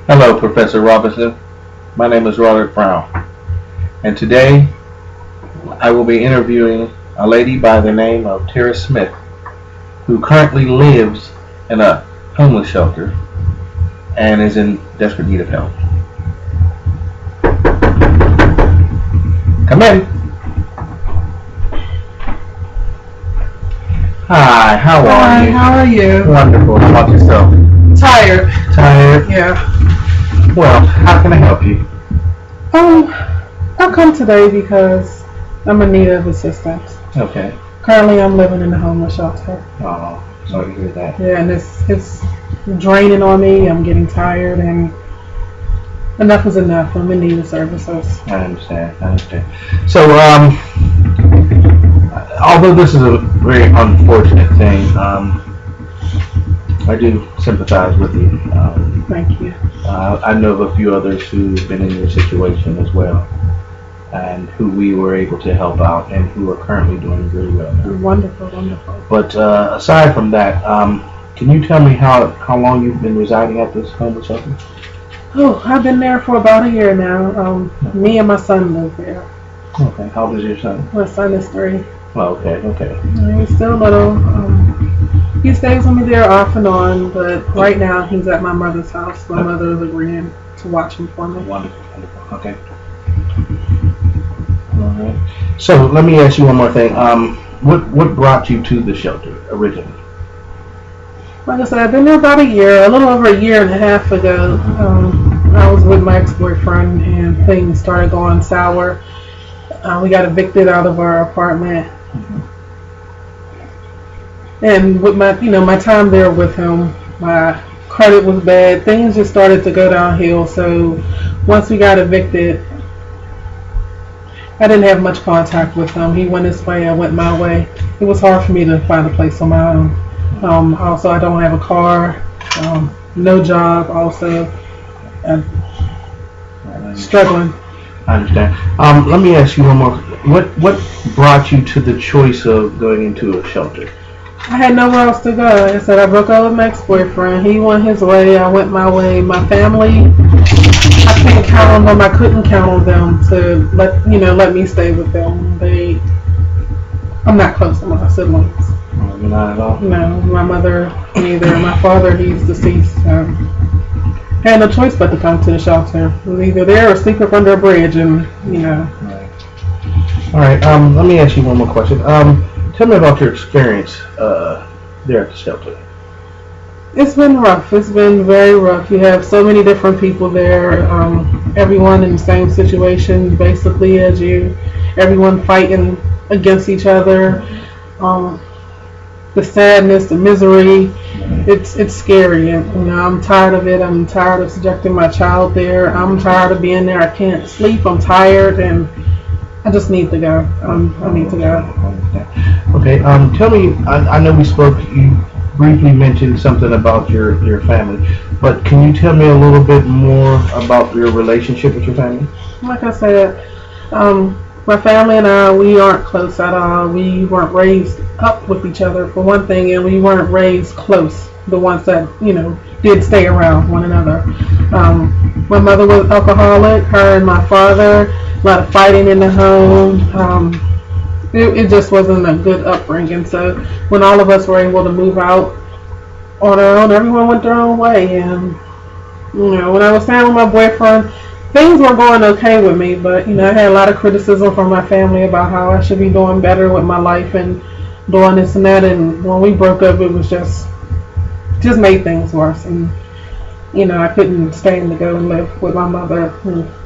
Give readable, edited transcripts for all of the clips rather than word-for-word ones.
Hello, Professor Robinson. My name is Roderick Brown, and today I will be interviewing a lady by the name of Tara Smith, who currently lives in a homeless shelter and is in desperate need of help. Come in. Hi, how are Hi, you? how are you? Wonderful. How about yourself? Tired. Tired? Yeah. Well, how can I help you? I've come today because I'm in need of assistance. Okay. Currently, I'm living in a homeless shelter. Oh, sorry to hear that. Yeah, and it's draining on me. I'm getting tired, and enough is enough. I'm in need of services. I understand. So, although this is a very unfortunate thing, I do sympathize with you. Thank you. I know of a few others who've been in your situation as well, and who we were able to help out, and who are currently doing really well now. Wonderful, wonderful. But aside from that, can you tell me how long you've been residing at this homeless shelter? Oh, I've been there for about a year now. Me and my son live there. Okay. How old is your son? My son is 3. Oh, okay. He's still little. He stays with me there off and on, but right now he's at my mother's house. My mother is agreeing to watch him for me. Wonderful. Okay. All right. So let me ask you one more thing. What brought you to the shelter originally? Like I said, I've been there about a year, a little over a year and a half ago. I was with my ex-boyfriend and things started going sour. We got evicted out of our apartment. And with my time there with him, my credit was bad. Things just started to go downhill. So once we got evicted, I didn't have much contact with him. He went his way, I went my way. It was hard for me to find a place on my own. Also, I don't have a car, no job. Also, struggling. I understand. Let me ask you one more. What brought you to the choice of going into a shelter? I had nowhere else to go. Like I said, I broke up with my ex-boyfriend. He went his way, I went my way. My family, I couldn't count on them. I couldn't count on them to let me stay with them. I'm not close to my siblings. Oh, you're not at all? No, my mother neither. My father, he's deceased. I had no choice but to come to the shelter. I was either there or sleep up under a bridge, and Right. All right. Let me ask you one more question. Tell me about your experience there at the shelter. It's been rough. It's been very rough. You have so many different people there. Everyone in the same situation, basically, as you. Everyone fighting against each other. The sadness, the misery. It's scary, and I'm tired of it. I'm tired of subjecting my child there. I'm tired of being there. I can't sleep. I'm tired, and I just need to go. I need to go. Okay. Tell me. I know we spoke. You briefly mentioned something about your family, but can you tell me a little bit more about your relationship with your family? Like I said, my family and I, we aren't close at all. We weren't raised up with each other, for one thing, and we weren't raised close. The ones that, did stay around one another. My mother was alcoholic, her and my father, a lot of fighting in the home. It just wasn't a good upbringing. So when all of us were able to move out on our own, everyone went their own way. And, when I was staying with my boyfriend, things were going okay with me, but I had a lot of criticism from my family about how I should be doing better with my life and doing this and that. And when we broke up, it was just made things worse. And I couldn't stand to go and live with my mother.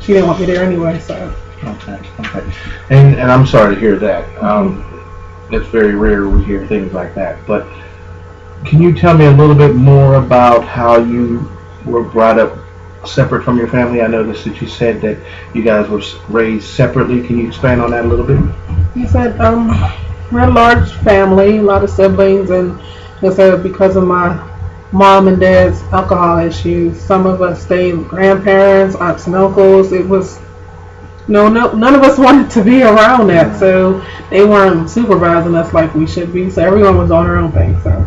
She didn't want me there anyway. So Okay. And I'm sorry to hear that. It's very rare we hear things like that. But can you tell me a little bit more about how you were brought up separate from your family? I noticed that you said that you guys were raised separately. Can you expand on that a little bit? he said, we're a large family, a lot of siblings, and I said because of my mom and dad's alcohol issues, some of us stayed with grandparents, aunts and uncles. It was none of us wanted to be around that, so they weren't supervising us like we should be. So everyone was on their own thing. So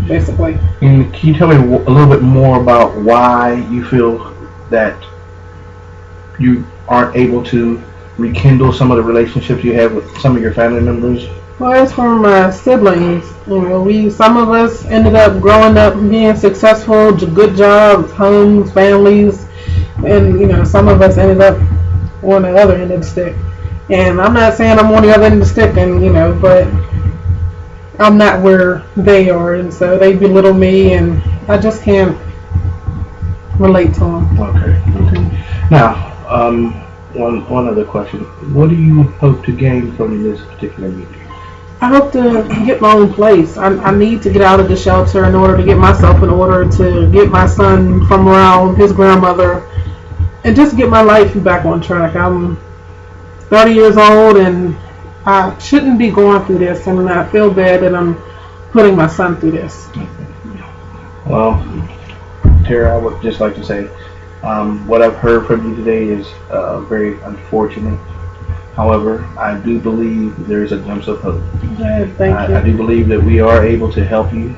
basically. And can you tell me a little bit more about why you feel that you aren't able to rekindle some of the relationships you have with some of your family members? Well, as for my siblings, some of us ended up growing up being successful, good jobs, homes, families, and some of us ended up on the other end of the stick. And I'm not saying I'm on the other end of the stick, but I'm not where they are, and so they belittle me, and I just can't relate to them. Okay. Now, one other question. What do you hope to gain from this particular meeting? I hope to get my own place. I need to get out of the shelter in order to get myself in order, to get my son from around his grandmother, and just get my life back on track. I'm 30 years old, and I shouldn't be going through this, and I feel bad that I'm putting my son through this. Well, Tara, I would just like to say, what I've heard from you today is very unfortunate. However, I do believe there is a glimpse of hope. Good, thank you. I do believe that we are able to help you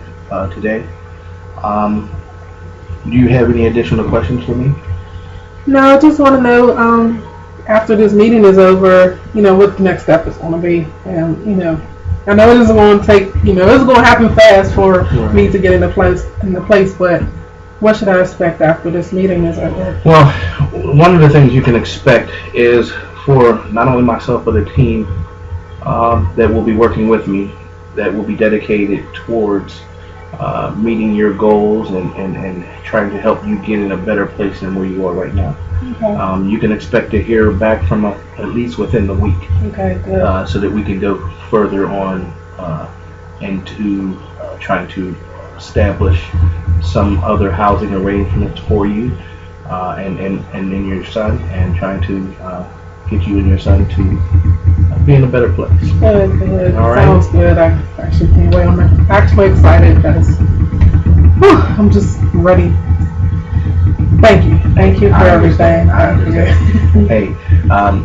today. Do you have any additional questions for me? No, I just want to know, after this meeting is over, what the next step is going to be. And, I know it isn't going to take, it's going to happen fast for me to get in the place, but what should I expect after this meeting is over? Well, one of the things you can expect is for not only myself but a team that will be working with me, that will be dedicated towards meeting your goals and trying to help you get in a better place than where you are right now. Okay. You can expect to hear back from us at least within the week. Okay, good. So that we can go further on into trying to establish some other housing arrangements for you and then your son, and trying to get you and your son to be in a better place. Good. All right. Sounds good. I actually can't wait. I'm actually excited because I'm just ready. Thank you for everything. Hey,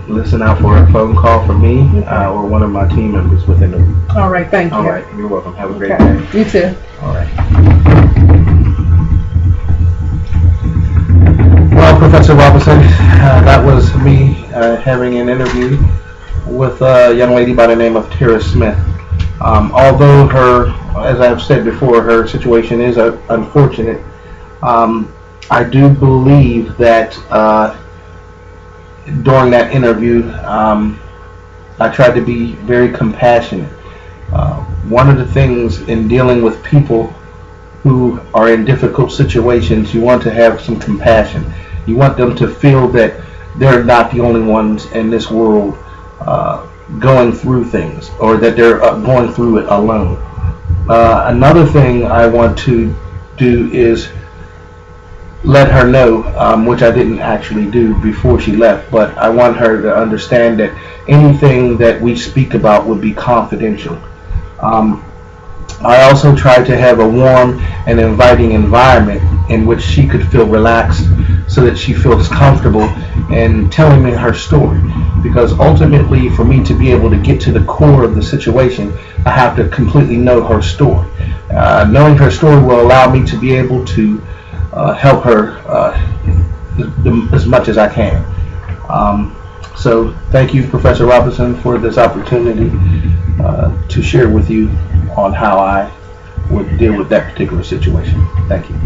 listen out for a phone call from me or one of my team members within the week. All right, thank you. All right, you're welcome. Have a great day. You too. All right. Well, Professor Robinson, that was me having an interview with a young lady by the name of Tara Smith. Although as I've said before, her situation is unfortunate, I do believe that during that interview, I tried to be very compassionate. One of the things in dealing with people who are in difficult situations, you want to have some compassion. You want them to feel that they're not the only ones in this world going through things, or that they're going through it alone. Another thing I want to do is let her know, which I didn't actually do before she left, but I want her to understand that anything that we speak about would be confidential. I also tried to have a warm and inviting environment in which she could feel relaxed, so that she feels comfortable in telling me her story. Because ultimately, for me to be able to get to the core of the situation, I have to completely know her story. Knowing her story will allow me to be able to help her as much as I can. So thank you, Professor Robinson, for this opportunity to share with you on how I would deal with that particular situation. Thank you.